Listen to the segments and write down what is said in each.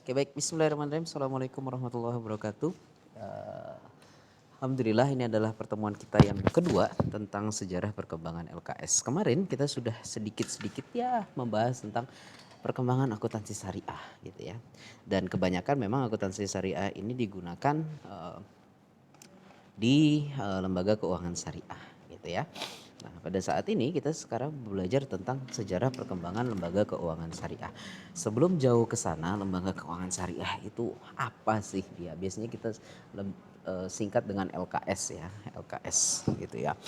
Oke baik, bismillahirrahmanirrahim. Assalamualaikum warahmatullahi wabarakatuh. Eh, Alhamdulillah ini adalah pertemuan kita yang kedua tentang sejarah perkembangan LKS. Kemarin kita sudah sedikit-sedikit ya membahas tentang perkembangan akuntansi syariah gitu ya. Dan kebanyakan memang akuntansi syariah ini digunakan di lembaga keuangan syariah gitu ya. Nah, pada saat ini kita sekarang belajar tentang sejarah perkembangan lembaga keuangan syariah. Sebelum jauh ke sana, lembaga keuangan syariah itu apa sih dia? Biasanya kita singkat dengan LKS ya, LKS gitu ya.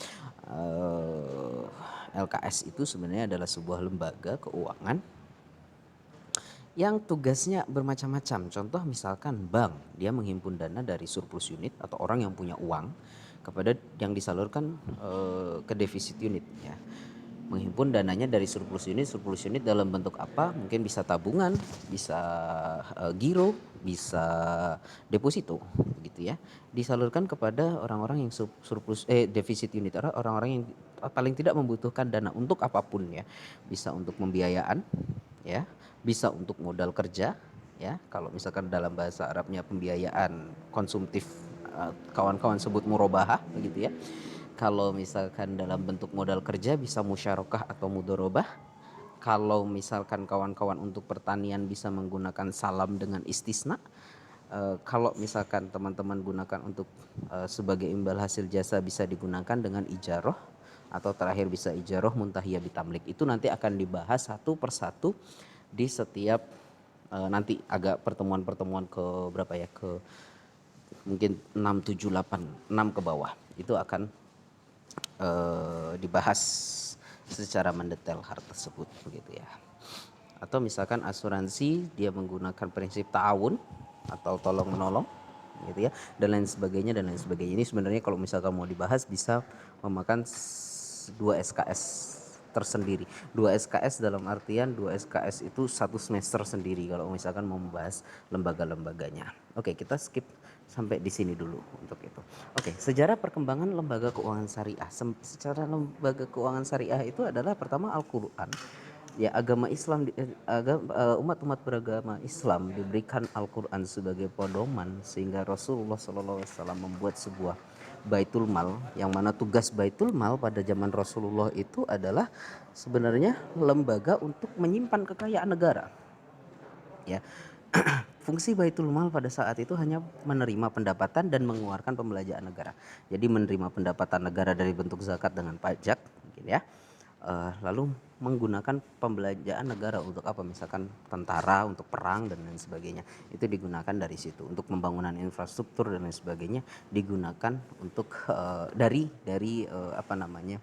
LKS itu sebenarnya adalah sebuah lembaga keuangan yang tugasnya bermacam-macam. Contoh misalkan bank, dia menghimpun dana dari surplus unit atau orang yang punya uang kepada yang disalurkan ke defisit unit ya. Menghimpun dananya dari surplus unit dalam bentuk apa? Mungkin bisa tabungan, bisa giro, bisa deposito begitu ya. Disalurkan kepada orang-orang yang surplus defisit unit, orang-orang yang paling tidak membutuhkan dana untuk apapun ya. Bisa untuk pembiayaan ya, bisa untuk modal kerja ya. Kalau misalkan dalam bahasa Arabnya pembiayaan konsumtif, kawan-kawan sebut murabahah begitu ya. Kalau misalkan dalam bentuk modal kerja bisa musyarakah atau mudorobah. Kalau misalkan kawan-kawan untuk pertanian bisa menggunakan salam dengan istisna. Kalau misalkan teman-teman gunakan untuk sebagai imbal hasil jasa bisa digunakan dengan ijaroh, atau terakhir bisa ijaroh muntahiyah bitamlik. Itu nanti akan dibahas satu persatu di setiap nanti agak pertemuan-pertemuan ke berapa ya, ke mungkin 6 7 8 6 ke bawah itu akan dibahas secara mendetail hal tersebut begitu ya. Atau misalkan asuransi dia menggunakan prinsip ta'awun atau tolong menolong gitu ya, dan lain sebagainya dan lain sebagainya. Ini sebenarnya kalau misalkan mau dibahas bisa memakan 2 SKS tersendiri. 2 SKS dalam artian 2 SKS itu satu semester sendiri kalau misalkan mau membahas lembaga-lembaganya. Oke, kita skip sampai di sini dulu untuk itu. Oke, sejarah perkembangan lembaga keuangan syariah. Secara lembaga keuangan syariah itu adalah pertama Al-Qur'an. Ya, agama Islam umat-umat beragama Islam diberikan Al-Qur'an sebagai pedoman sehingga Rasulullah SAW membuat sebuah Baitul Mal, yang mana tugas Baitul Mal pada zaman Rasulullah itu adalah sebenarnya lembaga untuk menyimpan kekayaan negara. Ya. Fungsi Baitul Mal pada saat itu hanya menerima pendapatan dan mengeluarkan pembelanjaan negara. Jadi menerima pendapatan negara dari bentuk zakat dengan pajak mungkin ya. Lalu menggunakan pembelanjaan negara untuk apa, misalkan tentara untuk perang dan lain sebagainya, itu digunakan dari situ untuk pembangunan infrastruktur dan lain sebagainya, digunakan untuk dari apa namanya,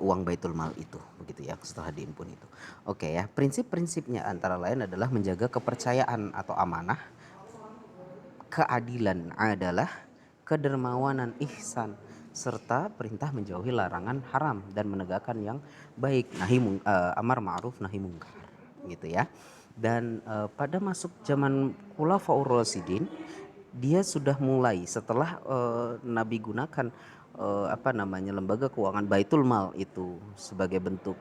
uang Baitul Mal itu begitu ya, setelah diimpun itu. Oke ya, prinsip-prinsipnya antara lain adalah menjaga kepercayaan atau amanah, keadilan adalah, kedermawanan ihsan, serta perintah menjauhi larangan haram dan menegakkan yang baik, amar ma'ruf nahi mungkar gitu ya. Dan pada masuk zaman Khulafaur Rasyidin, dia sudah mulai setelah Nabi gunakan apa namanya, lembaga keuangan Baitul Mal itu sebagai bentuk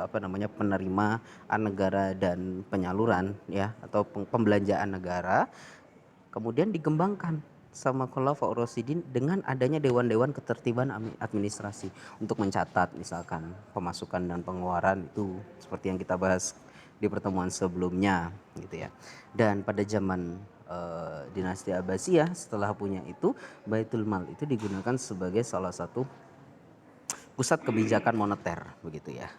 apa namanya, penerimaan negara dan penyaluran ya, atau pembelanjaan negara. Kemudian dikembangkan sama Khulafaur Rasyidin dengan adanya dewan-dewan ketertiban administrasi untuk mencatat misalkan pemasukan dan pengeluaran, itu seperti yang kita bahas di pertemuan sebelumnya gitu ya. Dan pada zaman dinasti Abbasiyah setelah punya itu, Baitul Mal itu digunakan sebagai salah satu pusat kebijakan moneter begitu ya.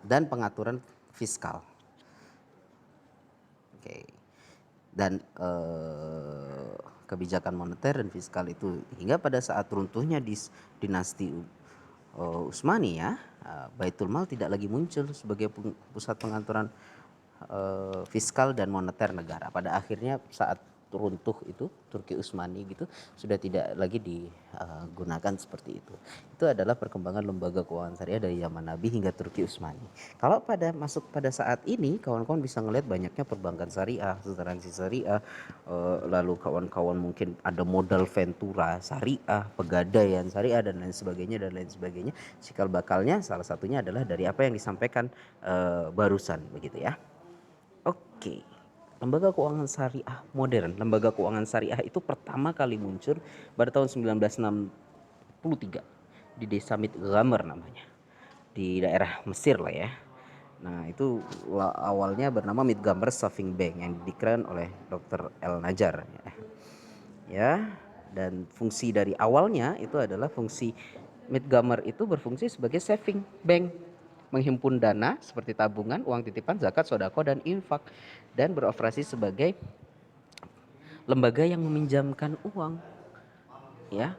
Dan pengaturan fiskal. Oke. Dan kebijakan moneter dan fiskal itu hingga pada saat runtuhnya di dinasti Utsmani ya, Baitul Mal tidak lagi muncul sebagai pusat pengaturan fiskal dan moneter negara. Pada akhirnya saat runtuh itu Turki Utsmani gitu, sudah tidak lagi digunakan seperti itu. Itu adalah perkembangan lembaga keuangan syariah dari zaman Nabi hingga Turki Utsmani. Kalau pada saat ini kawan-kawan bisa ngelihat banyaknya perbankan syariah, asuransi syariah, lalu kawan-kawan mungkin ada modal ventura syariah, pegadaian syariah dan lain sebagainya dan lain sebagainya. Cikal bakalnya salah satunya adalah dari apa yang disampaikan barusan begitu ya. Oke. Lembaga keuangan syariah modern. Lembaga keuangan syariah itu pertama kali muncul pada tahun 1963 di desa Midghammer namanya. Di daerah Mesir lah ya. Nah, itu awalnya bernama Midghammer Saving Bank yang didirikan oleh Dr. El Najar ya. Dan fungsi dari awalnya itu adalah fungsi Midghammer itu berfungsi sebagai saving bank, menghimpun dana seperti tabungan, uang titipan, zakat, sodako, dan infak, dan beroperasi sebagai lembaga yang meminjamkan uang ya,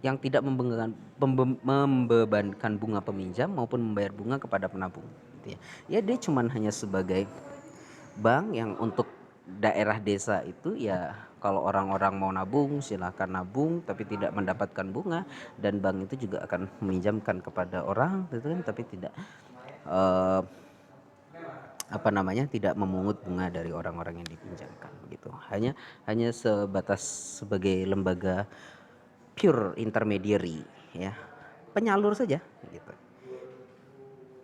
yang tidak membebankan bunga peminjam maupun membayar bunga kepada penabung gitu ya. Ya dia cuman hanya sebagai bank yang untuk daerah desa itu ya, kalau orang-orang mau nabung silahkan nabung tapi tidak mendapatkan bunga, dan bank itu juga akan meminjamkan kepada orang gitu kan, tapi tidak eh, tidak memungut bunga dari orang-orang yang dipinjamkan begitu. Hanya sebatas sebagai lembaga pure intermediary ya, penyalur saja gitu.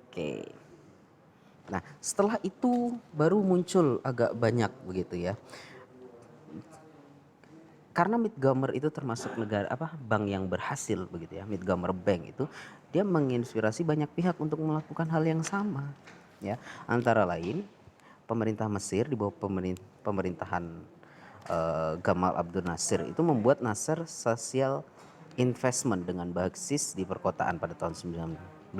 Oke. Nah, setelah itu baru muncul agak banyak begitu ya. Karena Midghammer itu termasuk bank yang berhasil begitu ya. Midghammer Bank itu dia menginspirasi banyak pihak untuk melakukan hal yang sama ya. Antara lain pemerintah Mesir di bawah pemerintahan Gamal Abdel Nasser itu membuat Nasser Social Investment dengan basis di perkotaan pada tahun 1972.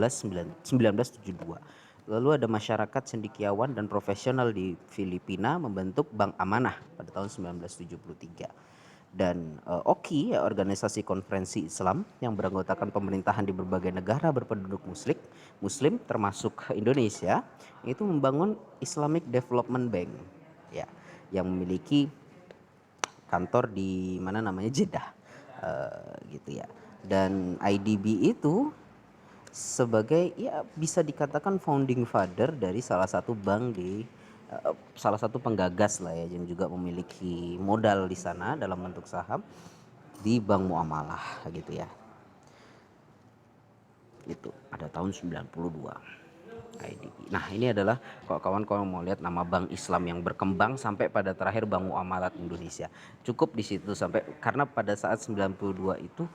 Lalu ada masyarakat cendekiawan dan profesional di Filipina membentuk Bank Amanah pada tahun 1973. Dan OKI, ya, organisasi konferensi Islam yang beranggotakan pemerintahan di berbagai negara berpenduduk muslim termasuk Indonesia, itu membangun Islamic Development Bank ya, yang memiliki kantor di mana namanya Jeddah gitu ya. Dan IDB itu sebagai ya bisa dikatakan founding father dari salah satu bank di salah satu penggagas lah ya, yang juga memiliki modal di sana dalam bentuk saham di Bank Muamalah gitu ya. Itu pada tahun 92 IDB. Nah, ini adalah kalau kawan-kawan mau lihat nama bank Islam yang berkembang sampai pada terakhir Bank Muamalat Indonesia. Cukup di situ sampai, karena pada saat 92 itu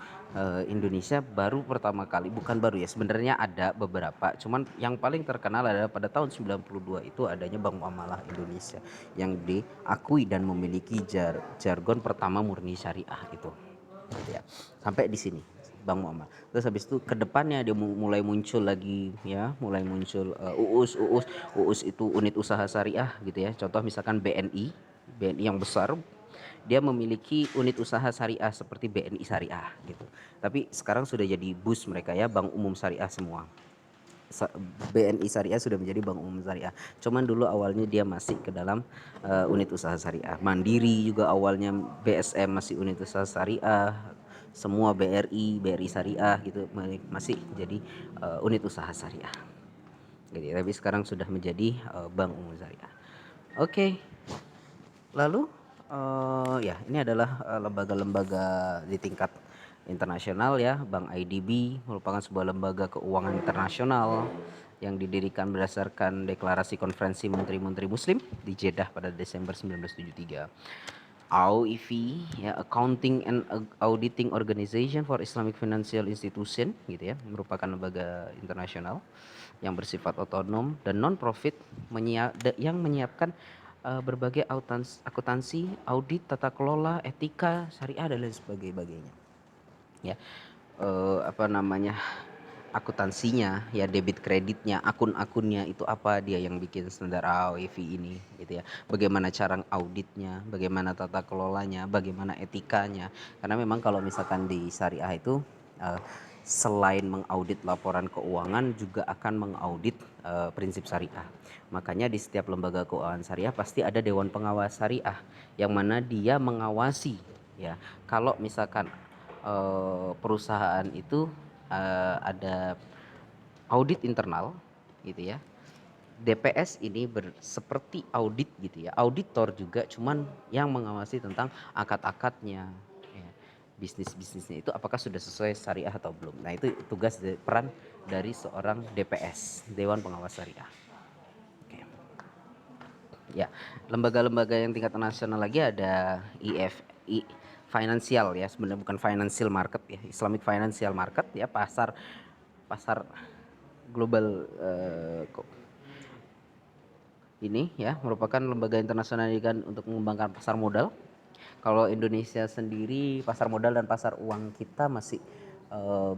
Indonesia baru pertama kali, bukan baru ya, sebenarnya ada beberapa, cuman yang paling terkenal adalah pada tahun 92 itu adanya Bank Muamalah Indonesia yang diakui dan memiliki jargon pertama murni syariah itu. Gitu ya. Sampai di sini Bang Muhammad. Terus habis itu ke depannya dia mulai muncul lagi ya, mulai muncul UUS itu unit usaha syariah gitu ya. Contoh misalkan BNI yang besar, dia memiliki unit usaha syariah seperti BNI Syariah gitu. Tapi sekarang sudah jadi BUS mereka ya, Bank Umum Syariah semua. BNI Syariah sudah menjadi Bank Umum Syariah. Cuman dulu awalnya dia masih ke dalam unit usaha syariah. Mandiri juga awalnya BSM masih unit usaha syariah. Semua BRI Syariah gitu masih jadi unit usaha syariah. Gitu. Tapi sekarang sudah menjadi Bank Umum Syariah. Oke. Lalu ya ini adalah lembaga-lembaga di tingkat internasional ya. Bank IDB merupakan sebuah lembaga keuangan internasional yang didirikan berdasarkan deklarasi konferensi menteri-menteri muslim di Jeddah pada Desember 1973. AOIV ya, Accounting and Auditing Organization for Islamic Financial Institution gitu ya, merupakan lembaga internasional yang bersifat otonom dan non-profit yang menyiapkan berbagai akuntansi, audit, tata kelola, etika, syariah dan lain sebagainya. Ya, akuntansinya, ya debit kreditnya, akun-akunnya itu apa, dia yang bikin standar AOIV ini gitu ya. Bagaimana cara auditnya, bagaimana tata kelolanya, bagaimana etikanya. Karena memang kalau misalkan di syariah itu selain mengaudit laporan keuangan juga akan mengaudit prinsip syariah. Makanya di setiap lembaga keuangan syariah pasti ada dewan pengawas syariah yang mana dia mengawasi ya. Kalau misalkan perusahaan itu ada audit internal gitu ya. DPS ini seperti audit gitu ya, auditor juga, cuman yang mengawasi tentang akad-akadnya ya, bisnisnya itu apakah sudah sesuai syariah atau belum. Nah itu tugas peran dari seorang DPS, Dewan Pengawas Syariah. Oke. Ya, lembaga-lembaga yang tingkat nasional lagi ada financial ya, sebenarnya bukan financial market ya, Islamic Financial Market ya, pasar pasar global ini ya, merupakan lembaga internasional untuk mengembangkan pasar modal. Kalau Indonesia sendiri pasar modal dan pasar uang kita masih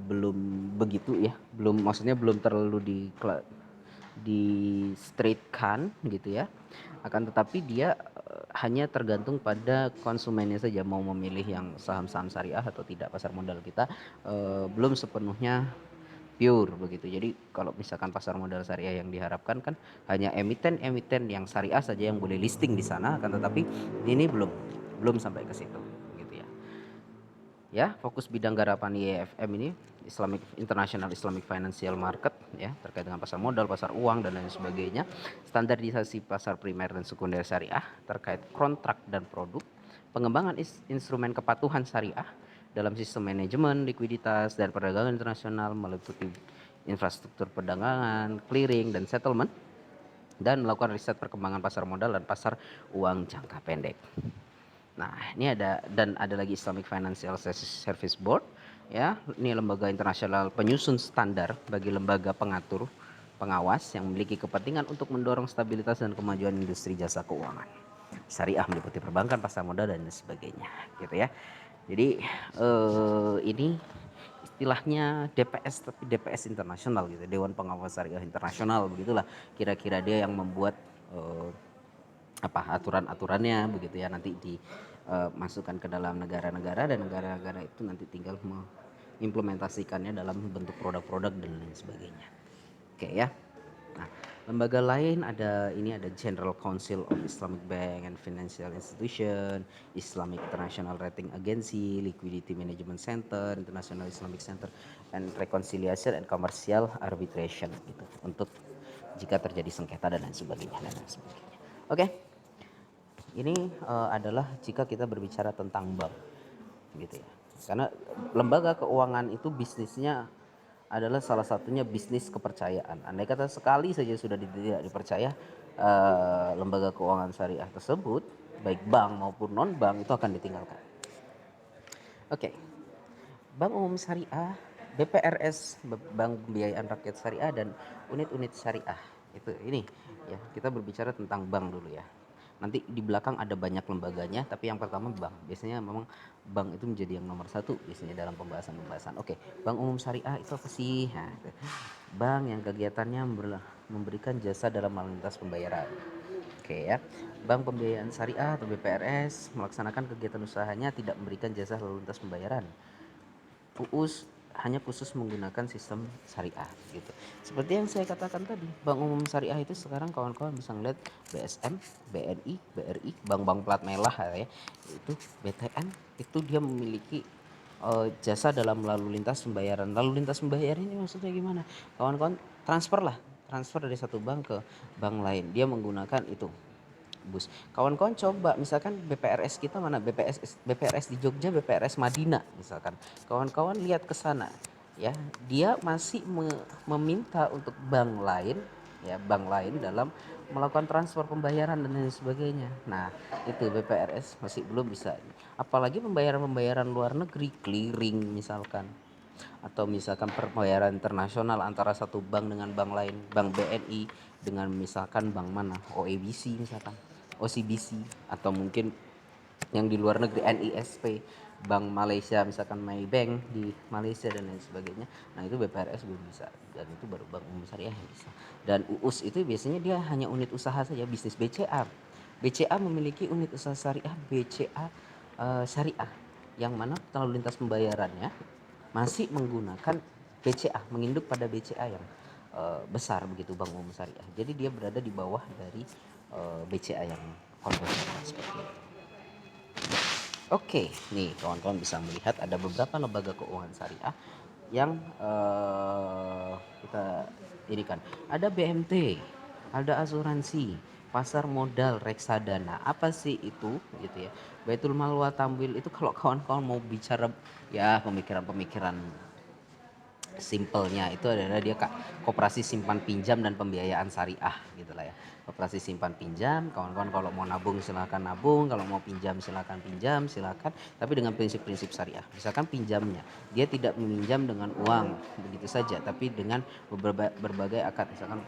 belum begitu ya, maksudnya belum terlalu di straightkan gitu ya. Akan tetapi dia hanya tergantung pada konsumennya saja mau memilih yang saham-saham syariah atau tidak. Pasar modal kita belum sepenuhnya pure begitu. Jadi kalau misalkan pasar modal syariah yang diharapkan kan hanya emiten-emiten yang syariah saja yang boleh listing di sana, akan tetapi ini belum sampai ke situ gitu ya. Ya, fokus bidang garapan IFM ini International Islamic Financial Market ya, terkait dengan pasar modal, pasar uang dan lain sebagainya. Standarisasi pasar primer dan sekunder syariah terkait kontrak dan produk, pengembangan instrumen kepatuhan syariah dalam sistem manajemen, likuiditas dan perdagangan internasional meliputi infrastruktur perdagangan, clearing dan settlement, dan melakukan riset perkembangan pasar modal dan pasar uang jangka pendek. Nah, ini ada lagi Islamic Financial Service Board ya. Ini lembaga internasional penyusun standar bagi lembaga pengawas yang memiliki kepentingan untuk mendorong stabilitas dan kemajuan industri jasa keuangan. Syariah meliputi perbankan, pasar modal dan sebagainya gitu ya. Jadi ini istilahnya DPS, tapi DPS internasional gitu, Dewan Pengawas Syariah Internasional begitulah. Kira-kira dia yang membuat aturan-aturannya begitu ya, nanti dimasukkan ke dalam negara-negara dan negara-negara itu nanti tinggal mengimplementasikannya dalam bentuk produk-produk dan lain sebagainya. Oke ya. Nah, lembaga lain ada General Council of Islamic Bank and Financial Institution, Islamic International Rating Agency, Liquidity Management Center, International Islamic Center, and Reconciliation and Commercial Arbitration gitu, untuk jika terjadi sengketa dan lain sebagainya. Oke. Ini adalah jika kita berbicara tentang bank gitu ya. Karena lembaga keuangan itu bisnisnya adalah salah satunya bisnis kepercayaan. Andai kata sekali saja sudah tidak dipercaya lembaga keuangan syariah tersebut, baik bank maupun non bank, itu akan ditinggalkan. Oke. Bank Umum Syariah, BPRS, Bank Pembiayaan Rakyat Syariah, dan unit-unit syariah. Itu ini ya, kita berbicara tentang bank dulu ya. Nanti di belakang ada banyak lembaganya, tapi yang pertama bank. Biasanya memang bank itu menjadi yang nomor satu biasanya dalam pembahasan. Oke, Bank Umum Syariah itu apa sih? Nah, bank yang kegiatannya memberikan jasa dalam lalu lintas pembayaran. Oke ya, Bank Pembiayaan Syariah atau BPRS melaksanakan kegiatan usahanya tidak memberikan jasa lalu lintas pembayaran. UUS hanya khusus menggunakan sistem syariah gitu. Seperti yang saya katakan tadi, Bank Umum Syariah itu sekarang kawan-kawan bisa ngeliat BSM, BNI, BRI, bank-bank plat merah ya, itu BTN, itu dia memiliki jasa dalam lalu lintas pembayaran. Lalu lintas pembayaran ini maksudnya gimana? Kawan-kawan transfer dari satu bank ke bank lain. Dia menggunakan itu bus. Kawan-kawan coba misalkan BPRS kita mana, BPRS di Jogja, BPRS Madinah misalkan. Kawan-kawan lihat ke sana ya, dia masih meminta untuk bank lain ya, bank lain dalam melakukan transfer pembayaran dan lain sebagainya. Nah, itu BPRS masih belum bisa. Apalagi pembayaran-pembayaran luar negeri, clearing misalkan, atau misalkan pembayaran internasional antara satu bank dengan bank lain, bank BNI dengan misalkan bank mana, OEBC misalkan, OCBC, atau mungkin yang di luar negeri NISP, Bank Malaysia misalkan Maybank di Malaysia dan lain sebagainya. Nah, itu BPRS belum bisa, dan itu baru Bank Umum Syariah yang bisa. Dan UUS itu biasanya dia hanya unit usaha saja, bisnis. BCA memiliki unit usaha syariah, BCA Syariah, yang mana lalu lintas pembayarannya masih menggunakan BCA, menginduk pada BCA yang besar begitu, Bank Umum Syariah. Jadi dia berada di bawah dari BCA yang konvensional seperti itu. Oke, nih kawan-kawan bisa melihat ada beberapa lembaga keuangan syariah yang kita dirikan. Ada BMT, ada asuransi, pasar modal, reksadana. Apa sih itu gitu ya? Baitul Mal wa Tamwil itu kalau kawan-kawan mau bicara ya pemikiran-pemikiran simpelnya itu adalah dia koperasi simpan pinjam dan pembiayaan syariah gitulah ya. Koperasi simpan pinjam, kawan-kawan kalau mau nabung silakan nabung, kalau mau pinjam silakan, tapi dengan prinsip-prinsip syariah. Misalkan pinjamnya, dia tidak meminjam dengan uang begitu saja, tapi dengan berbagai akad, misalkan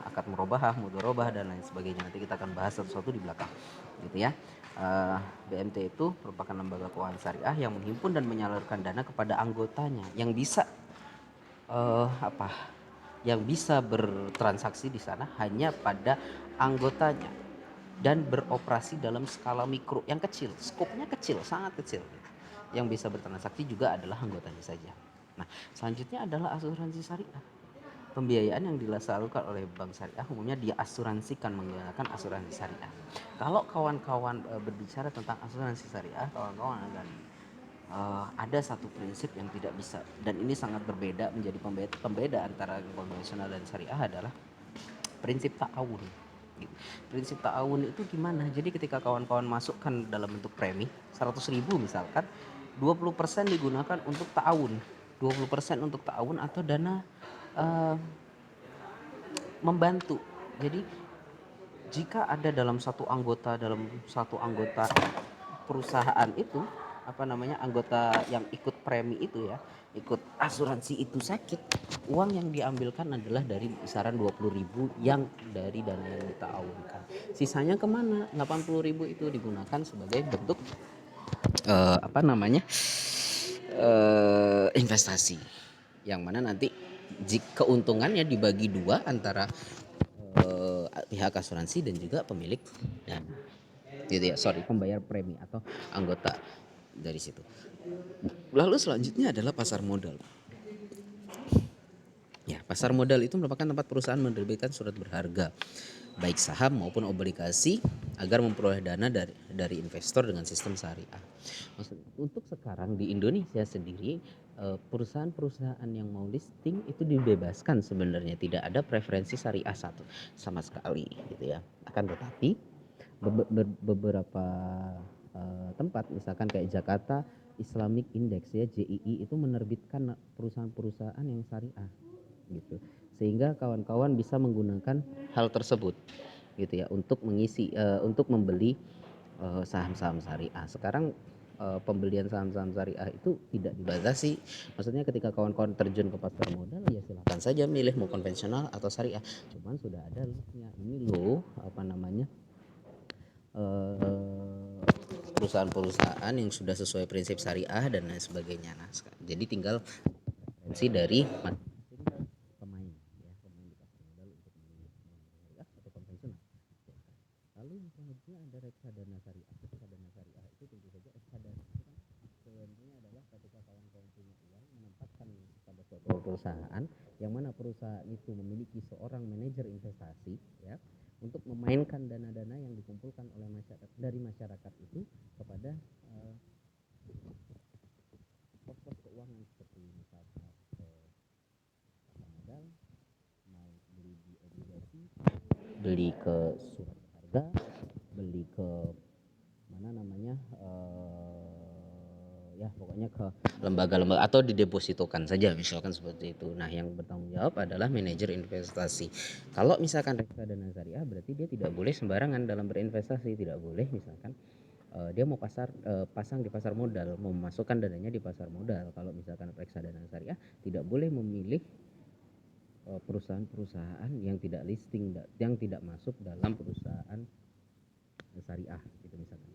akad murabahah, mudharabah dan lain sebagainya. Nanti kita akan bahas satu-satu di belakang, gitu ya. BMT itu merupakan lembaga keuangan syariah yang menghimpun dan menyalurkan dana kepada anggotanya yang bisa yang bisa bertransaksi di sana hanya pada anggotanya dan beroperasi dalam skala mikro yang kecil, skopnya kecil, sangat kecil. Yang bisa bertransaksi juga adalah anggotanya saja. Nah, selanjutnya adalah asuransi syariah. Pembiayaan yang disalurkan oleh bank syariah umumnya diasuransikan menggunakan asuransi syariah. Kalau kawan-kawan berbicara tentang asuransi syariah, kawan-kawan akan ada satu prinsip yang tidak bisa, dan ini sangat berbeda, menjadi pembeda antara konvensional dan syariah adalah prinsip ta'awun. Prinsip ta'awun itu gimana? Jadi ketika kawan-kawan masukkan dalam bentuk premi 100.000 misalkan, 20% digunakan untuk ta'awun, 20% untuk ta'awun atau dana membantu. Jadi jika ada dalam satu anggota perusahaan itu anggota yang ikut premi itu ya, ikut asuransi itu sakit, uang yang diambilkan adalah dari kisaran 20.000 yang dari dana yang dita'awunkan. Sisanya kemana? 80.000 itu digunakan sebagai bentuk investasi, yang mana nanti jika keuntungannya dibagi dua antara pihak asuransi dan juga pemilik dan gitu ya, pembayar premi atau anggota dari situ. Lalu selanjutnya adalah pasar modal. Ya, pasar modal itu merupakan tempat perusahaan menerbitkan surat berharga, baik saham maupun obligasi, agar memperoleh dana dari investor dengan sistem syariah. Untuk sekarang di Indonesia sendiri, perusahaan-perusahaan yang mau listing itu dibebaskan sebenarnya, tidak ada preferensi syariah satu sama sekali, gitu ya. Akan tetapi beberapa tempat, misalkan kayak Jakarta Islamic Index ya, JII, itu menerbitkan perusahaan-perusahaan yang syariah gitu, sehingga kawan-kawan bisa menggunakan hal tersebut gitu ya untuk mengisi untuk membeli saham-saham syariah. Sekarang pembelian saham-saham syariah itu tidak dibatasi, maksudnya ketika kawan-kawan terjun ke pasar modal ya silakan saja milih mau konvensional atau syariah, cuman sudah ada listnya, ini loh perusahaan-perusahaan yang sudah sesuai prinsip syariah dan lain sebagainya. Nah, jadi tinggal preferensi dari pemain di pasar modal untuk memilih syariah atau konvensional. Lalu selanjutnya ada reksadana syariah. Reksadana syariah itu tentu saja reksadana itu kan sebenarnya adalah ketika kawan-kawan punya uang menempatkan pada suatu perusahaan, yang mana perusahaan itu memiliki seorang manajer investasi ya, untuk memainkan dana-dana yang dikumpulkan oleh masyarakat itu kepada pos-pos keuangan, seperti misalkan pasar modal, mau beli di obligasi, beli ke surat harga, beli ke ya pokoknya ke lembaga-lembaga atau didepositokan saja misalkan seperti itu. Nah, yang bertanggung jawab adalah manajer investasi. Kalau misalkan reksadana syariah berarti dia tidak boleh sembarangan dalam berinvestasi, tidak boleh misalkan dia mau pasang di pasar modal, mau memasukkan dananya di pasar modal. Kalau misalkan reksadana syariah tidak boleh memilih perusahaan-perusahaan yang tidak listing, yang tidak masuk dalam perusahaan syariah gitu misalkan.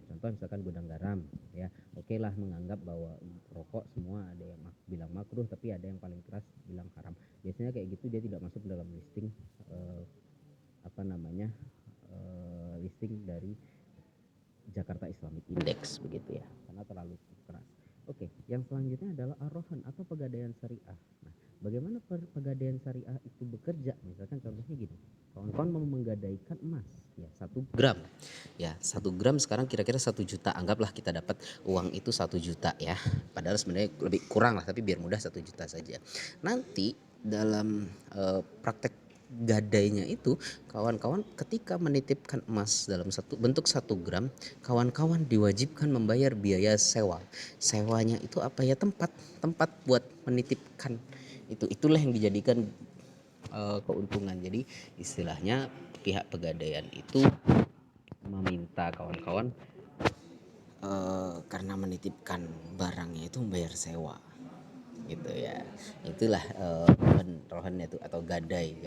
Contoh misalkan gudang garam ya, oke lah menganggap bahwa rokok semua ada yang bilang makruh, tapi ada yang paling keras bilang haram. Biasanya kayak gitu dia tidak masuk dalam listing listing dari Jakarta Islamic Index begitu ya, karena terlalu keras. Oke, yang selanjutnya adalah arrohan atau pegadaian syariah. Nah, bagaimana pegadaian syariah itu bekerja? Misalkan contohnya gini, kawan-kawan mau menggadaikan emas ya 1 gram ya, 1 gram sekarang kira-kira 1 juta, anggaplah kita dapat uang itu 1 juta ya, padahal sebenarnya lebih kurang lah, tapi biar mudah 1 juta saja. Nanti dalam praktek gadainya itu, kawan-kawan ketika menitipkan emas dalam bentuk 1 gram, kawan-kawan diwajibkan membayar biaya sewa. Sewanya itu apa ya, tempat tempat buat menitipkan itulah yang dijadikan keuntungan. Jadi istilahnya pihak pegadaian itu meminta kawan-kawan karena menitipkan barangnya itu membayar sewa gitu ya. Itulah rohannya itu, atau gadai.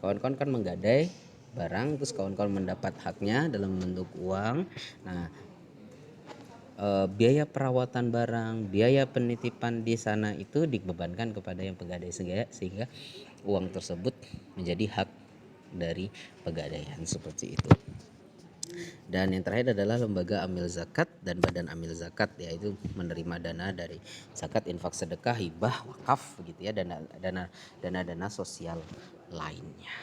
Kawan-kawan kan menggadai barang, terus kawan-kawan mendapat haknya dalam bentuk uang. Nah, biaya perawatan barang, biaya penitipan di sana itu dibebankan kepada yang pegadai, sehingga uang tersebut menjadi hak dari pegadaian, seperti itu. Dan yang terakhir adalah lembaga amil zakat dan badan amil zakat, yaitu menerima dana dari zakat, infak, sedekah, hibah, wakaf begitu ya, dana sosial lainnya.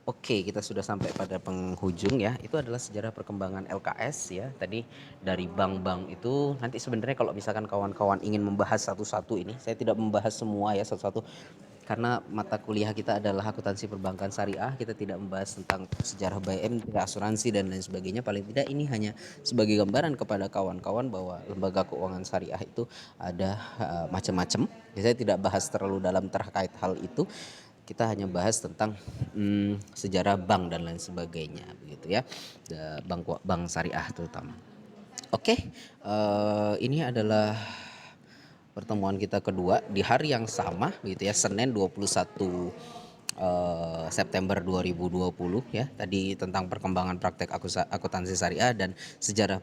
Oke, kita sudah sampai pada penghujung ya. Itu adalah sejarah perkembangan LKS ya. Tadi dari bank-bank itu, nanti sebenarnya kalau misalkan kawan-kawan ingin membahas satu-satu ini, saya tidak membahas semua ya satu-satu, karena mata kuliah kita adalah akuntansi perbankan syariah. Kita tidak membahas tentang sejarah BM, asuransi dan lain sebagainya. Paling tidak ini hanya sebagai gambaran kepada kawan-kawan bahwa lembaga keuangan syariah itu ada macam-macam. Saya tidak bahas terlalu dalam terkait hal itu. Kita hanya bahas tentang sejarah bank dan lain sebagainya begitu ya, bank syariah terutama. Oke, ini adalah pertemuan kita kedua di hari yang sama gitu ya, Senin 21 September 2020 ya. Tadi tentang perkembangan praktek akuntansi syariah dan sejarah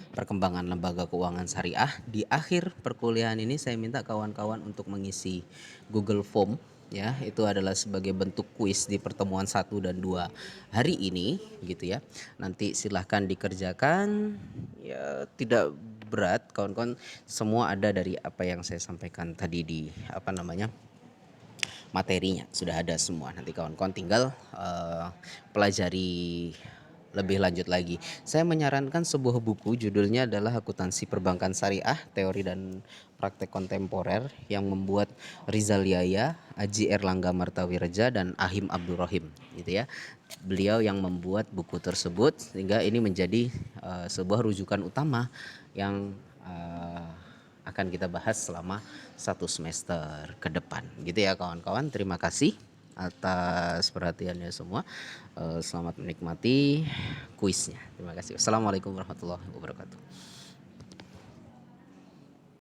perkembangan lembaga keuangan syariah. Di akhir perkuliahan ini saya minta kawan-kawan untuk mengisi Google Form ya. Itu adalah sebagai bentuk kuis di pertemuan 1 dan 2 hari ini gitu ya. Nanti silahkan dikerjakan ya, tidak berat kawan-kawan, semua ada dari apa yang saya sampaikan tadi di materinya sudah ada semua. Nanti kawan-kawan tinggal pelajari lebih lanjut lagi. Saya menyarankan sebuah buku, judulnya adalah Akuntansi Perbankan Syariah, Teori dan Praktek Kontemporer, yang membuat Rizal Yaya, Aji Erlangga Martawireja, dan Ahim Abdurrahim gitu ya. Beliau yang membuat buku tersebut, sehingga ini menjadi sebuah rujukan utama yang akan kita bahas selama 1 semester ke depan gitu ya kawan-kawan. Terima kasih atas perhatiannya semua. Selamat menikmati kuisnya. Terima kasih. Assalamualaikum warahmatullahi wabarakatuh.